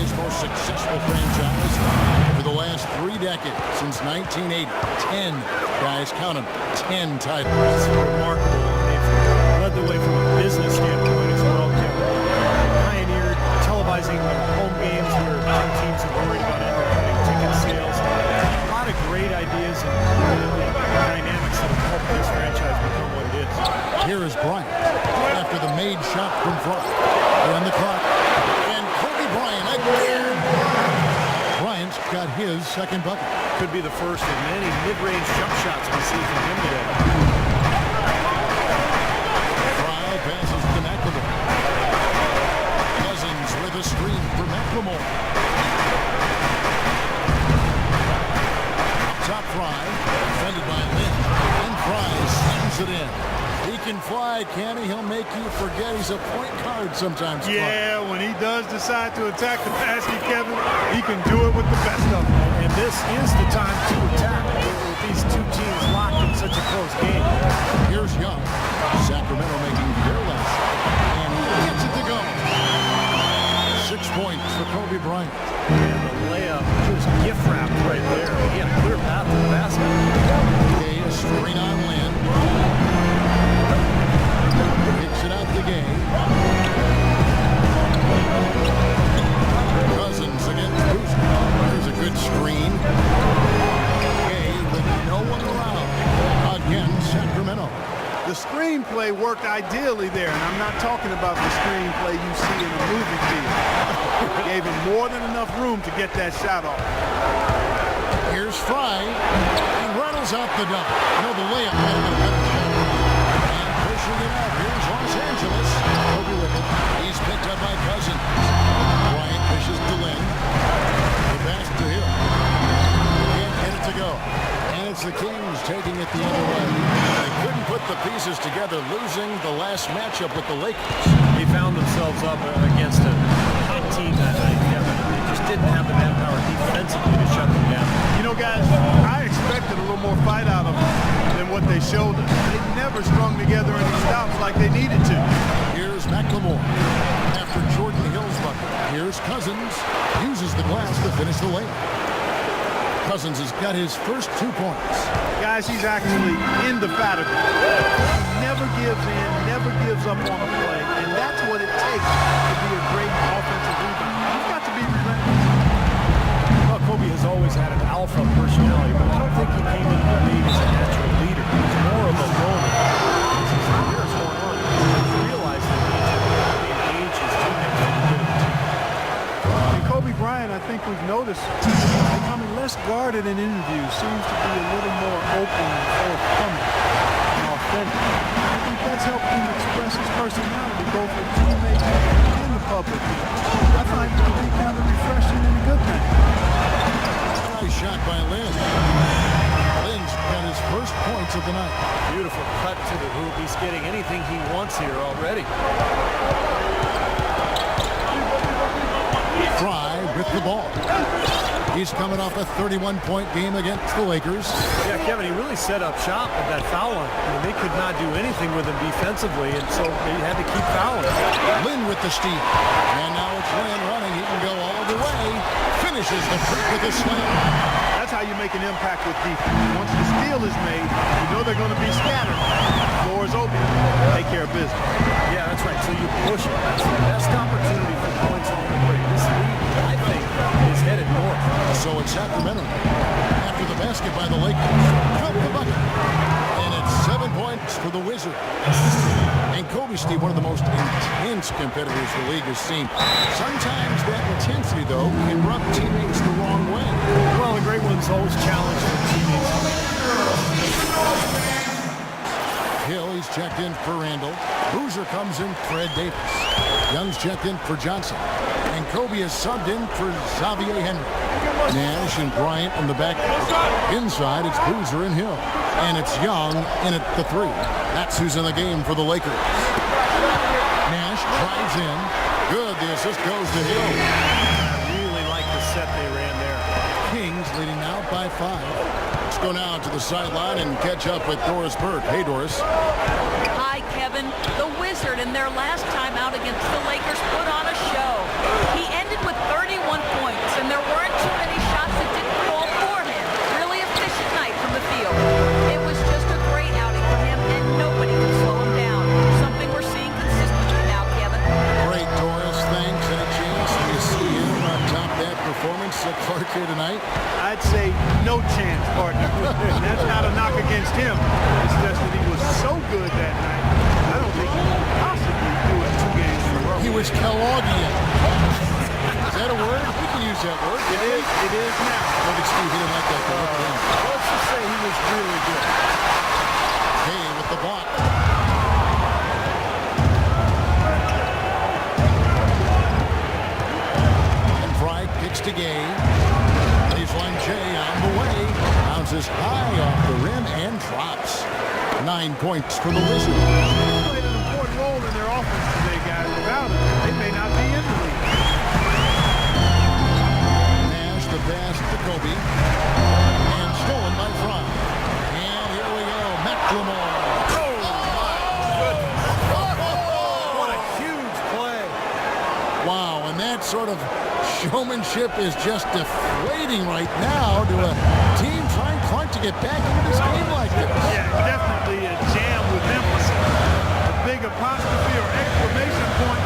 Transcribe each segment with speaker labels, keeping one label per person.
Speaker 1: NBA's most successful franchise for the last 3 decades, since 1980. 10 guys, count them, 10 titles.
Speaker 2: It's remarkable. They've led the way from a business standpoint as well, Kevin. Pioneered televising their home games where some teams are worried about undercutting ticket sales. A lot of great ideas and dynamics that have helped this franchise become what it is.
Speaker 1: Here is Bryant after the made shot from front. They're on the clock. And Kobe Bryant again. Bryant's got his second bucket.
Speaker 2: Could be the first of many mid-range jump shots we see from him today.
Speaker 1: Trial passes to McLemore. Cousins with a screen for McLemore. Up top Fry, defended by Lynn. And Fry sends it in. He can fly, can he? He'll make you forget he's a point guard sometimes.
Speaker 3: Yeah, when he does decide to attack the basket, Kevin, he can do it with the best of them.
Speaker 2: And this is the time to attack with these two teams locked in such a close game.
Speaker 1: Here's Young. Sacramento making their last shot. And he gets it to go. 6 points for Kobe Bryant.
Speaker 2: And the layup just gift wrapped right there. He had a clear path to the basket.
Speaker 1: Okay, a screen on Lynn. Kicks it out the game. Cousins against Boozer. There's a good screen. Okay, with no one around. Again, Sacramento.
Speaker 3: The screenplay worked ideally there, and I'm not talking about the screenplay you see in a movie theater. Gave him more than enough room to get that shot off.
Speaker 1: Here's Fry, and rattles out the dunk. No, the layup might have been a better shot. And pushing it out, here's Los Angeles. Kobe with it. He's picked up by Cousins. Bryant pushes to Lynn. The pass to Hill. Can't get it to go. And it's the Kings taking it the other way. They couldn't put the pieces together, losing the last matchup with the Lakers.
Speaker 2: They found themselves up against a hot team that night, Kevin. They just didn't have the manpower defensively to shut them down.
Speaker 3: You know, guys, I expected a little more fight out of them than what they showed us. They never strung together any stops like they needed to.
Speaker 1: Here's McLemore after Jordan Hill's bucket. Here's Cousins. Uses the glass to finish the layup. Cousins has got his first 2 points.
Speaker 3: Guys, he's actually indefatigable. He never gives in, never gives up on a play, and that's what it takes to be a great offensive rebounder. You've got to be relentless.
Speaker 2: Well, Kobe has always had an alpha personality, but I don't think he came into the league as a natural leader. He's more of a loner. As his career's going on, he's realized that he engaged his teammates to get him.
Speaker 3: And Kobe Bryant, I think we've noticed, becoming less guarded in interviews, seems to be a little more open and forthcoming and authentic. I think that's helped him express his personality, both with teammates and the public. I find it to be kind of refreshing and a good thing.
Speaker 1: Nice shot by Lynn. Lynn's got his first points of the night.
Speaker 2: Beautiful cut to the hoop. He's getting anything he wants here already.
Speaker 1: Fry with the ball. He's coming off a 31-point game against the Lakers.
Speaker 2: Yeah, Kevin, he really set up shop with that foul line. I mean, they could not do anything with him defensively, and so they had to keep fouling.
Speaker 1: Lynn with the steal. And now it's Lynn running. He can go all the way. Finishes the trick with a slam.
Speaker 3: That's how you make an impact with defense. Once the steal is made, you know they're going to be scattered. The floor is open. Take care of business.
Speaker 2: Yeah, that's right. So you push it. That's the best opportunity for points in the break. This league, I think, is headed north.
Speaker 1: So it's Sacramento after the basket by the Lakers. Count the bucket. And it's 7 points for the Wizards. And Kobe, Steve, one of the most intense competitors the league has seen. Sometimes that intensity, though, can rub teammates the wrong way.
Speaker 2: Well, the great ones always challenge their teammates.
Speaker 1: Hill, he's checked in for Randall. Boozer comes in for Ed Davis. Young's checked in for Johnson. And Kobe is subbed in for Xavier Henry. Nash and Bryant on the back. Inside, it's Boozer and Hill. And it's Young in at the 3. That's who's in the game for the Lakers. Nash drives in. Good, the assist goes to Hill.
Speaker 2: I really like the set they ran there.
Speaker 1: Kings leading now by 5. Let's go now to the sideline and catch up with Doris Burke. Hey, Doris.
Speaker 4: Hi, Kevin. The Wizard in their last time out against the Lakers put on a show. He ended with 31
Speaker 1: tonight?
Speaker 3: I'd say no chance, partner. And that's not a knock against him. It's just that he was so good that night. I don't think he could possibly do it 2 games in a row.
Speaker 1: He was Kellogg'ian. Is that a word? We can use that word.
Speaker 3: It is. It is now.
Speaker 1: Look at Steve. He didn't like that.
Speaker 3: Let's just say he was really good.
Speaker 1: Hey, with the block. And Fry kicks to Gay. Baseline J on the way. Bounces high off the rim and drops. 9 points for the Wizards.
Speaker 3: They played an important role in their offense today, guys. Without him, they may not be in the league.
Speaker 1: Nash the pass to Kobe. And stolen by Fry. And here we go. McLemore.
Speaker 3: What a huge play.
Speaker 1: Wow, and that sort of showmanship is just deflating right now to a team trying hard to get back into this game like this.
Speaker 3: Yeah, definitely a jam with emphasis. A big apostrophe or exclamation point.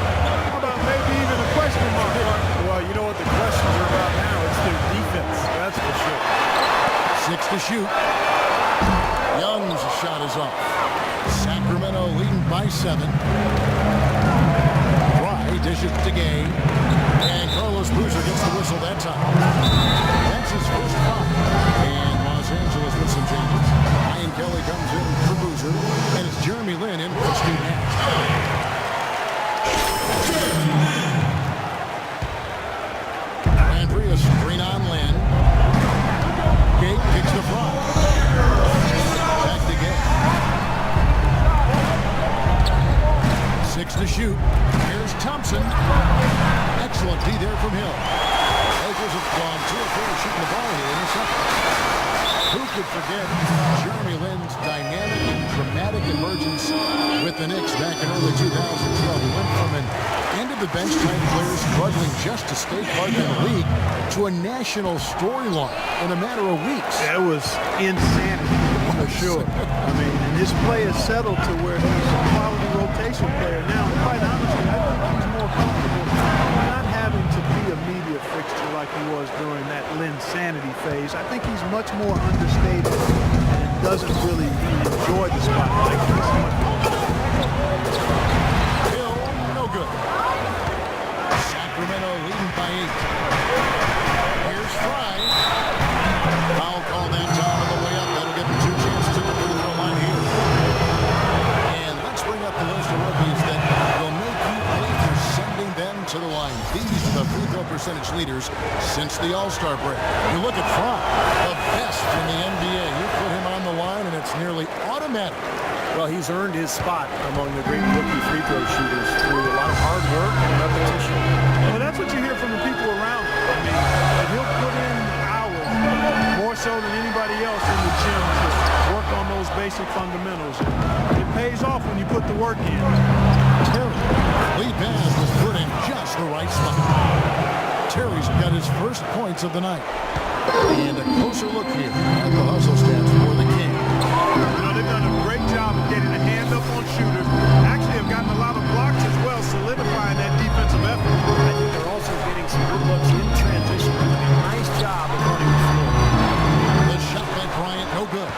Speaker 3: How about maybe even a question mark? Well, you know what the questions are about now? It's their defense. That's for sure.
Speaker 1: 6 to shoot. Young's shot is off. Sacramento leading by 7. Fry dishes to Gay. And Carlos Boozer gets the whistle that time. That's his first foul. And Los Angeles with some changes. Ryan Kelly comes in for Boozer. And it's Jeremy Lin in for Steve Nash. Andreas screen on Lin. Gay kicks the front. Back to Gay. 6 to shoot. Here's Thompson. Excellent D there from Hill. Lakers have gone 2 of 4 shooting the ball here in the second. Who could forget Jeremy Lin's dynamic and dramatic emergence with the Knicks back in early 2012. He went from an end-of-the-bench type player struggling just to stay part of the league to a national storyline in a matter of weeks.
Speaker 3: That was insanity, for sure. I mean, and his play is settled to where he's a quality rotation player now. And quite honestly, I think he's more comfortable not having to be a media fixture like he was during that Linsanity phase. I think he's much more understated and doesn't really enjoy the spotlight.
Speaker 1: Hill, no good. Sacramento leading by 8. Here's Fry. Foul call that time on the way up. That'll give him 2 chances to the free throw line here. And let's bring up the list of rookies that will make you pay for sending them to the line. These are the free throw percentage leaders since the All-Star break. You look at Fry, the best in the NBA. You put him on the line and it's nearly automatic.
Speaker 2: Well, he's earned his spot among the great rookie free throw shooters through a lot of hard work and repetition.
Speaker 3: Well, that's what you hear from the people around him. I mean, that he'll put in hours, more so than anybody else in the gym, to work on those basic fundamentals. It pays off when you put the work in.
Speaker 1: Terry, lead pass was put in just the right spot. Terry's got his first points of the night. And a closer look here at the hustle stats for the Kings.
Speaker 3: You know, they've done a great job of getting a hand up on shooters. Actually have gotten a lot of blocks as well, solidifying that defensive effort.
Speaker 2: I think they're also getting some good looks in transition. Doing a nice job of running the floor.
Speaker 1: The shot by Bryant, no good.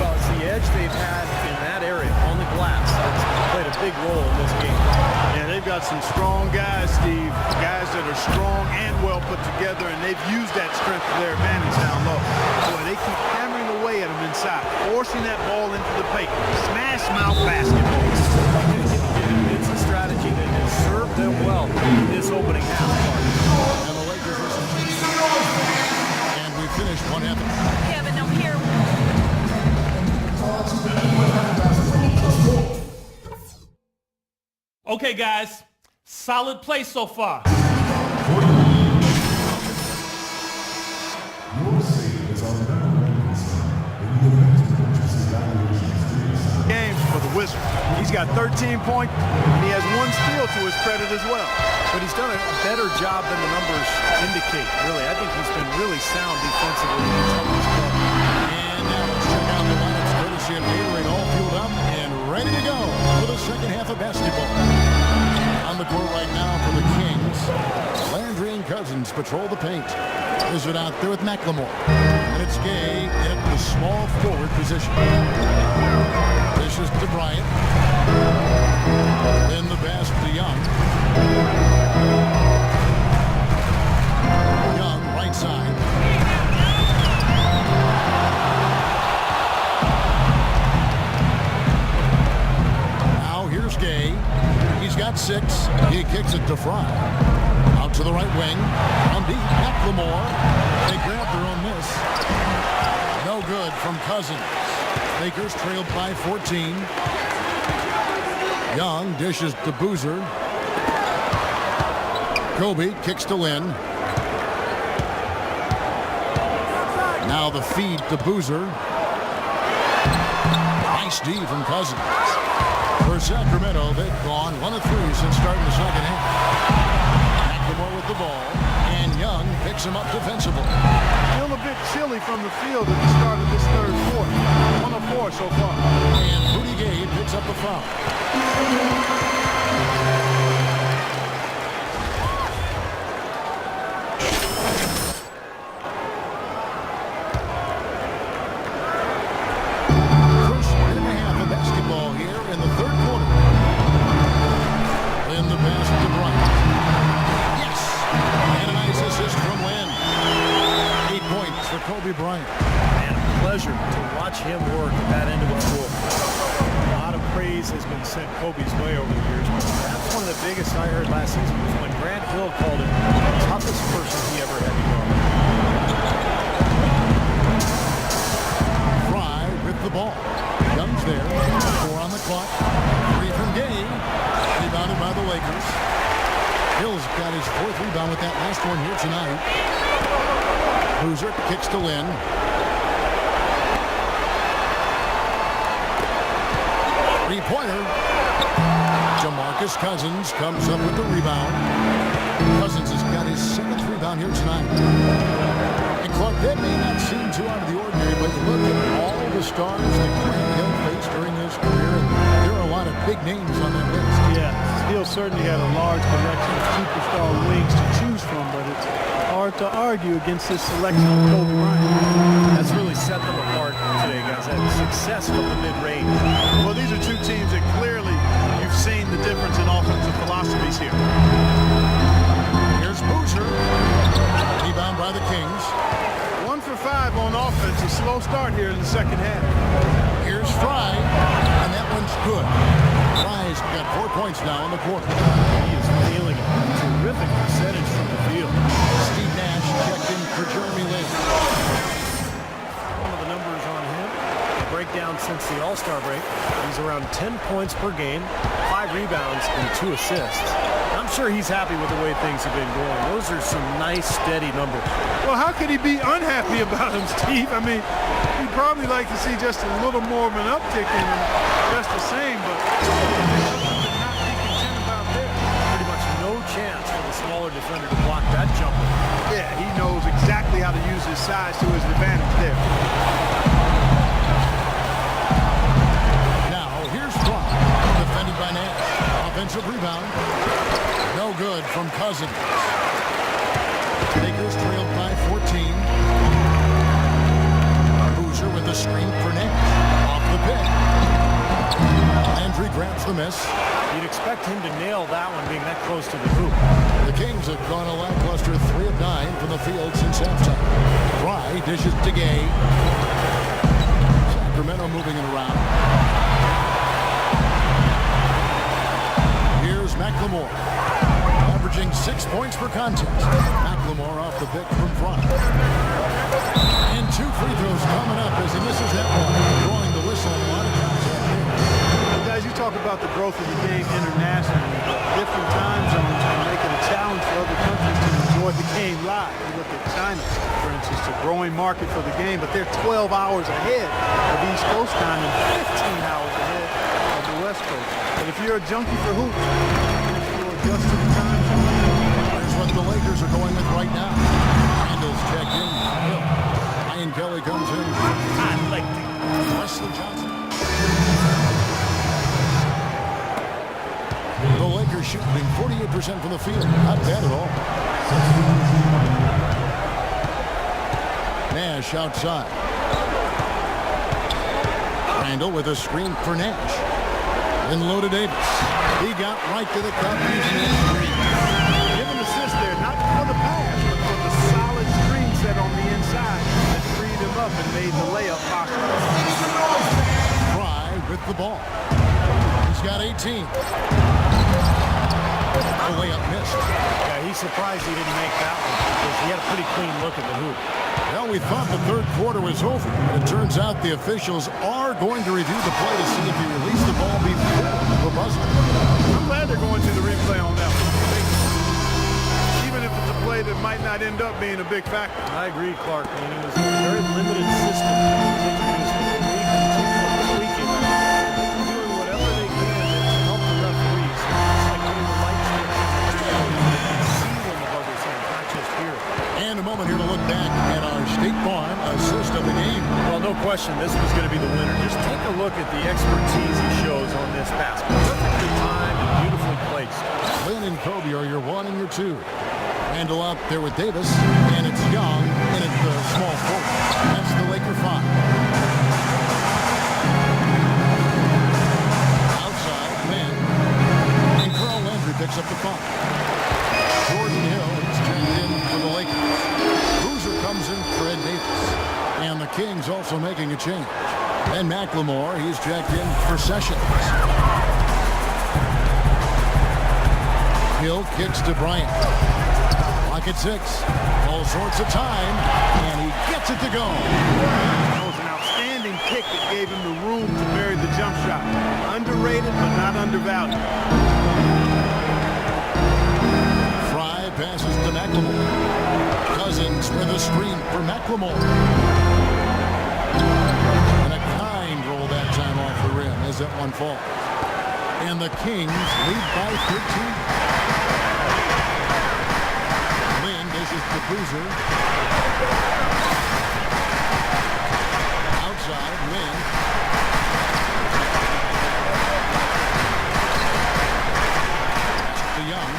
Speaker 2: Well, it's the edge they've had in that area on the glass. It's played a big role in this game.
Speaker 3: Yeah, they've got some strong guys, Steve. Guys that are strong and well put together, and they've used that strength to their advantage down low. Boy, they keep hammering away at them inside, forcing that ball into the paint. Smash mouth basketball.
Speaker 2: It's a strategy that has served them well in this opening half.
Speaker 1: And the Lakers are and we finished one half.
Speaker 4: Kevin, now here.
Speaker 5: Okay, guys, solid play so far.
Speaker 3: Game for the Wizards. He's got 13 points, and he has 1 steal to his credit as well.
Speaker 2: But he's done a better job than the numbers indicate, really. I think he's been really sound defensively in his play.
Speaker 1: And now let's check out the lineups courtesy of Gatorade, all fueled up and ready to go for the second half of basketball. On the court right now for the Kings, Landry and Cousins patrol the paint. Is it out there with McLemore. And it's Gay in the small forward position. This is to Bryant. Then the pass to Young. Young, right side. Now here's Gay. He's got 6. He kicks it to Fry. Out to the right wing. On deep, McLemore. They grab their own miss. No good from Cousins. Lakers trailed by 14. Young dishes to Boozer. Kobe kicks to Lynn. Now the feed to Boozer. Nice D from Cousins. For Sacramento, they've gone 1 of 3 since starting the second half. McLemore with the ball. And Young picks him up defensively.
Speaker 3: Still a bit chilly from the field at the start of this third quarter. 1 of 4 so far.
Speaker 1: And Rudy Gay picks up the foul. First minute and a half of basketball here in the third quarter. Then the pass to Bryant. Yes! And a nice assist from Lynn. 8 points for Kobe Bryant.
Speaker 2: And a pleasure to watch him work at that end of the floor. A lot of praise has been sent Kobe's way over the years. That's one of the biggest I heard last season was when Grant Hill called him the toughest person he ever had to guard.
Speaker 1: Fry with the ball. Young's there. 4 on the clock. 3 from Gay. Rebounded by the Lakers. Hill's got his 4th rebound with that last one here tonight. Boozer kicks to Lynn. Three-pointer. JaMarcus Cousins comes up with the rebound. Cousins has got his 7th rebound here tonight. And Clark, that may not seem too out of the ordinary, but you look at all the stars that Grant Hill faced during his career, and there are a lot of big names on that list.
Speaker 3: Yeah, Hill certainly had a large collection of superstar wings to choose from, but it's hard to argue against this selection of Kobe Bryant.
Speaker 2: That's really set them apart today, guys. That success from the mid-range.
Speaker 6: Well, these are two teams that clearly you've seen the difference in offensive philosophies here.
Speaker 1: Here's Boozer. Rebound by the Kings.
Speaker 3: 1 for 5 on offense. A slow start here in the second half.
Speaker 1: Here's Fry, and that one's good. Fry's got 4 points now in the quarter.
Speaker 2: He is nailing it. Terrific percentage from the field.
Speaker 1: Steve Nash checked in for Jeremy Lin.
Speaker 2: One of the numbers on him, the breakdown since the All-Star break, he's around 10 points per game, 5 rebounds, and 2 assists. I'm sure he's happy with the way things have been going. Those are some nice, steady numbers.
Speaker 3: Well, how could he be unhappy about him, Steve? I mean, he'd probably like to see just a little more of an uptick in him, just the same, but not be content about that.
Speaker 2: Pretty much no chance for the smaller defender to block that jumper.
Speaker 6: Yeah, he knows exactly how to use his size to his advantage there.
Speaker 1: Now, here's Fry, defended by Nash. Offensive rebound. No good from Cousins. Lakers trailed by 14. Boozer with the screen for Nash. Off the pick. Landry grabs the miss.
Speaker 2: You'd expect him to nail that one being that close to the hoop.
Speaker 1: The Kings have gone a lackluster 3 of 9 from the field since halftime. Fry dishes to Gay. Sacramento moving it around. Here's McLemore, averaging 6 points per contest. McLemore off the pick from Fry. And 2 free throws coming up as he misses that one, drawing the whistle on a lot of contact.
Speaker 3: Guys, you talk about the growth of the game internationally. Different time zones can make it a challenge for other countries to enjoy the game live. You look at China, for instance, a growing market for the game, but they're 12 hours ahead of East Coast time and 15 hours ahead of the West Coast. But if you're a junkie for hoops, you'll adjust to the time zone.
Speaker 1: Here's what the Lakers are going with right now. Randall's checked in. Ryan Kelly comes in.
Speaker 2: I'd like to.
Speaker 1: Wesley Johnson. The Lakers shooting 48% from the field. Not bad at all. Nash outside. Randall with a screen for Nash. Then low to Davis. He got right to the cup using that screen.
Speaker 6: Give him assist there, not for the pass, but for the solid screen set on the inside that freed him up and made the layup possible.
Speaker 1: Fry with the ball. He's got 18. The layup missed.
Speaker 2: Yeah, he's surprised he didn't make that one because he had a pretty clean look at the hoop.
Speaker 1: Well, we thought the third quarter was over, but it turns out the officials are going to review the play to see if he released the ball before the buzzer.
Speaker 6: I'm glad they're going to the replay on that one. Even if it's a play that might not end up being a big factor.
Speaker 2: I agree, Clark. I mean, it was a very limited system that was introduced. The league continued tweaking, doing whatever they can to help the referees. It's like putting the light switch in the back of the you can see when the buzzer's in, not just here.
Speaker 1: And a moment here to look back at our State Farm assist of the game.
Speaker 2: Well, no question, this was going to be the winner. Just take a look at the expertise he shows on this basket. Perfectly timed and beautifully placed.
Speaker 1: Lynn and Kobe are your 1 and your 2. Randall out there with Davis, and it's Young in at the small forward. That's the Laker 5. Outside, Lynn. And Carl Landry picks up the 5. Jordan Hill is checked in for the Lakers. Boozer comes in for Ed Davis. And the Kings also making a change. And McLemore, he's checked in for Sessions. Hill kicks to Bryant. Clock at 6. All sorts of time. And he gets it to go.
Speaker 6: That was an outstanding kick that gave him the room to bury the jump shot. Underrated, but not undervalued.
Speaker 1: Fry passes to McLemore. Cousins with a screen for McLemore. And a kind roll that time off the rim as that one falls. And the Kings lead by 13. Lynn dishes to Boozer. Outside, Lynn. Pass to Young.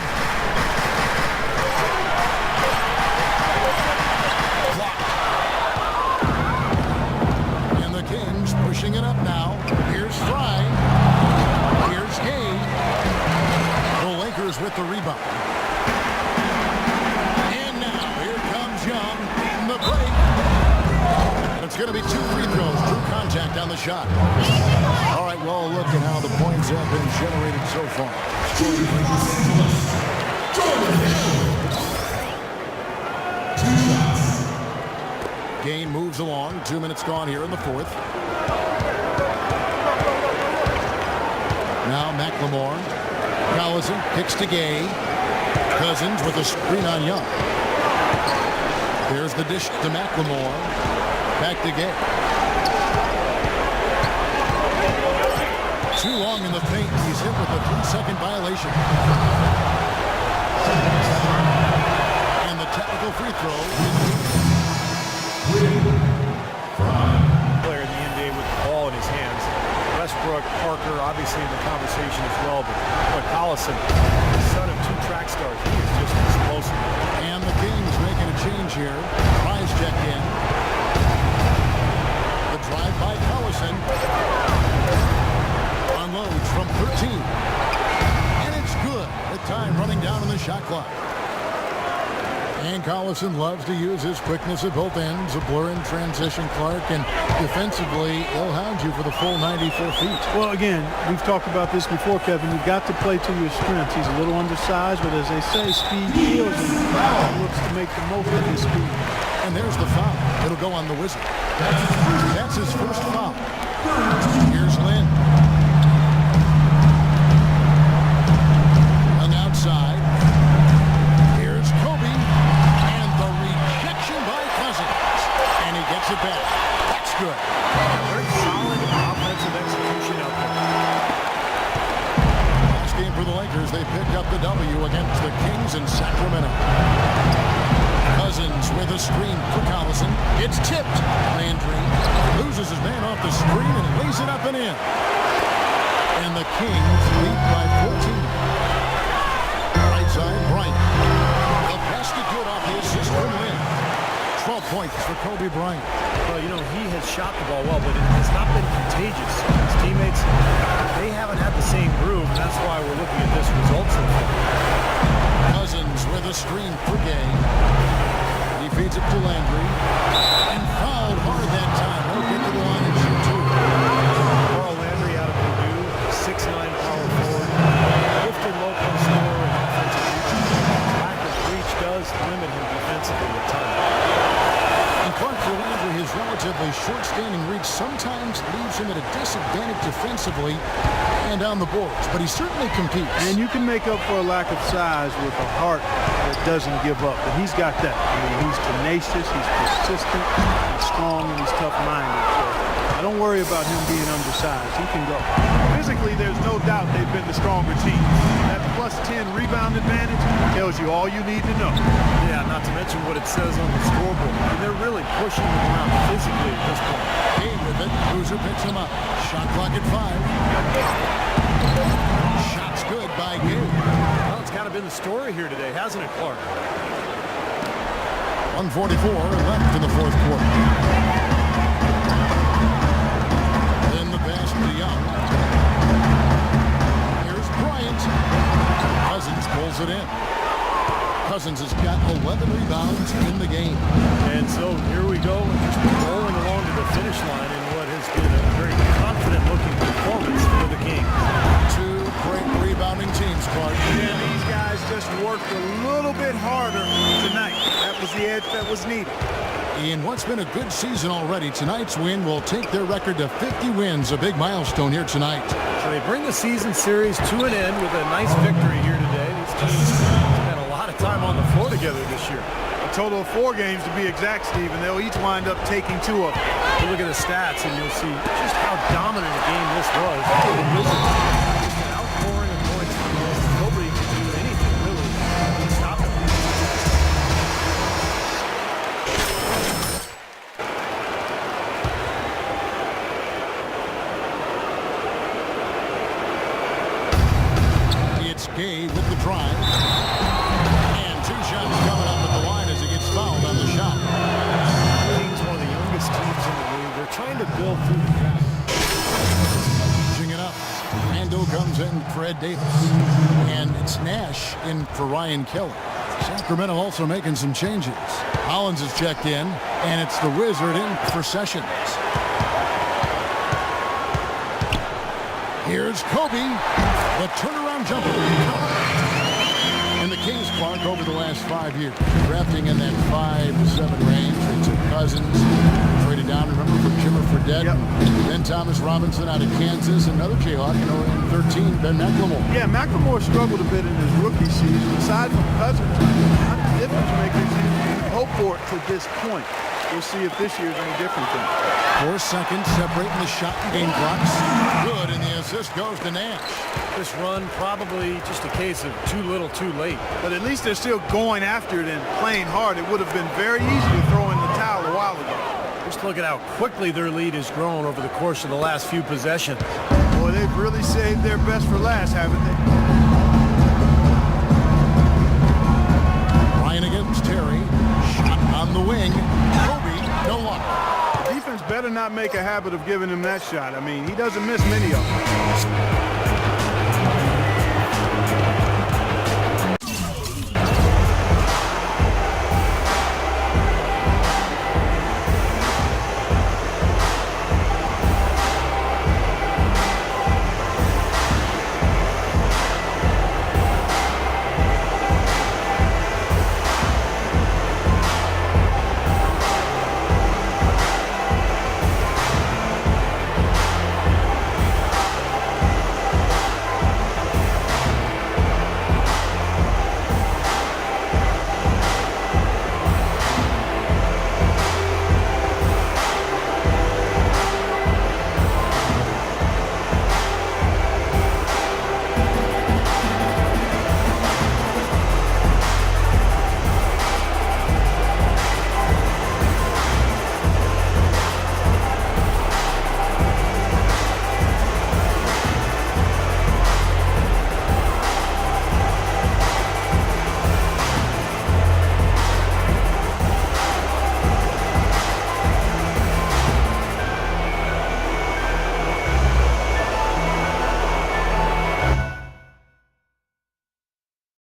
Speaker 1: And the Kings pushing it up now. Here's Fry. Here's Hay. The Lakers with the rebound. And now here comes Young in the break. It's going to be 2 free throws. True contact on the shot. All right, well, look at how the points have been generated so far. Game moves along. 2 minutes gone here in the fourth. Now McLemore. Collison kicks to Gay. Cousins with a screen on Young. There's the dish to McLemore. Back to Gay. Too long in the paint. He's hit with a 3-second violation. And the technical free throw is
Speaker 2: Player in the NBA with the ball in his hands. Westbrook, Parker, obviously in the conversation as well, but Collison, son of 2 track stars, he is just explosive.
Speaker 1: And the Kings making a change here. Prize check in. The drive by Collison. Unloads from 13. And it's good. The time running down on the shot clock. And Collison loves to use his quickness at both ends, a blur in transition, Clark, and defensively, he'll hound you for the full 94 feet.
Speaker 3: Well, again, we've talked about this before, Kevin. You've got to play to your strengths. He's a little undersized, but as they say, speed kills, and he looks to make the most of his speed.
Speaker 1: And there's the foul. It'll go on the Wizard. That's his first foul. Here's Lynn. On the outside. Here's Kobe. And the rejection by Cousins. And he gets it back. That's good.
Speaker 2: Very solid offensive execution out there.
Speaker 1: Last game for the Lakers, they picked up the W against the Kings in Sacramento. Cousins with a screen for Collison. It's tipped. Landry loses his man off the screen and lays it up and in. And the Kings lead by 14. Kobe Bryant.
Speaker 2: Well, you know, he has shot the ball well, but it has not been contagious. His teammates, they haven't had the same groove, and that's why we're looking at this result so far.
Speaker 1: Cousins with a screen for Gay. He feeds it to Landry. And fouled hard that time. He'll get to the line and shoot two.
Speaker 2: Carl Landry out of Purdue, 6'9" power forward. Gifted local scorer and offensive rebound. Lack of reach does limit him defensively at times.
Speaker 1: And Clark, for Landry, his relatively short-standing reach sometimes leaves him at a disadvantage defensively and on the boards, but he certainly competes.
Speaker 3: And you can make up for a lack of size with a heart that doesn't give up. And he's got that. I mean, he's tenacious, he's persistent, he's strong, and he's tough-minded. So I don't worry about him being undersized. He can go.
Speaker 6: Physically, there's no doubt they've been the stronger team. That plus 10 rebound advantage tells you all you need to know.
Speaker 2: Yeah, not to mention what it says on the scoreboard. I mean, they're really pushing him around physically at this point.
Speaker 1: Game with it. Boozer picks him up. Shot clock at 5. Shot's good by Gabe.
Speaker 2: Well, it's kind of been the story here today, hasn't it, Clark?
Speaker 1: 1:44 left in the fourth quarter. Then the pass to Young. Here's Bryant. Cousins pulls it in. Cousins has got 11 rebounds in the game.
Speaker 2: And so here we go, just rolling along to the finish line in what has been a very confident-looking performance for the King.
Speaker 1: Two great rebounding teams, Clark.
Speaker 6: Yeah, these guys just worked a little bit harder tonight. That was the edge that was needed.
Speaker 1: In what's been a good season already, tonight's win will take their record to 50 wins, a big milestone here tonight.
Speaker 2: So they bring the season series to an end with a nice victory here today. These teams spent a lot of time on the floor together this year.
Speaker 6: A total of 4 games to be exact, Steve, and they'll each wind up taking 2 of them.
Speaker 2: You look at the stats and you'll see just how dominant a game this was. The Wizards, just an outpouring of points from the West. Nobody could do anything really to stop it.
Speaker 1: It's Gay with the drive. And 2 shots coming up at the line as he gets fouled on the shot.
Speaker 2: Kings, one of the youngest teams in the league. They're trying to build through the gap.
Speaker 1: Pushing it up. Randall comes in for Ed Davis. And it's Nash in for Ryan Kelly. Sacramento also making some changes. Hollins is checked in, and it's the Wizard in for Sessions. Here's Kobe, the turnaround jumper. And the Kings, Clark, over the last 5 years, drafting in that 5 to 7 range. They took Cousins, traded down, remember, for Jimmer Fredette.
Speaker 6: Yep.
Speaker 1: Then Thomas Robinson out of Kansas, another Jayhawk, in 13, Ben McLemore.
Speaker 3: Yeah, McLemore struggled a bit in his rookie season. Aside from Cousins, not the difference makers you hope for it to this point. We'll see if this year's any different than
Speaker 1: 4 seconds separating the shot and game clocks. Good, and the assist goes to Nash.
Speaker 2: This run probably just a case of too little too late.
Speaker 6: But at least they're still going after it and playing hard. It would have been very easy to throw in the towel a while ago.
Speaker 2: Just look at how quickly their lead has grown over the course of the last few possessions.
Speaker 6: Boy, they've really saved their best for last, haven't they?
Speaker 1: Ryan against Terry. Shot on the wing. Kobe, no luck.
Speaker 6: Defense better not make a habit of giving him that shot. I mean, he doesn't miss many of them.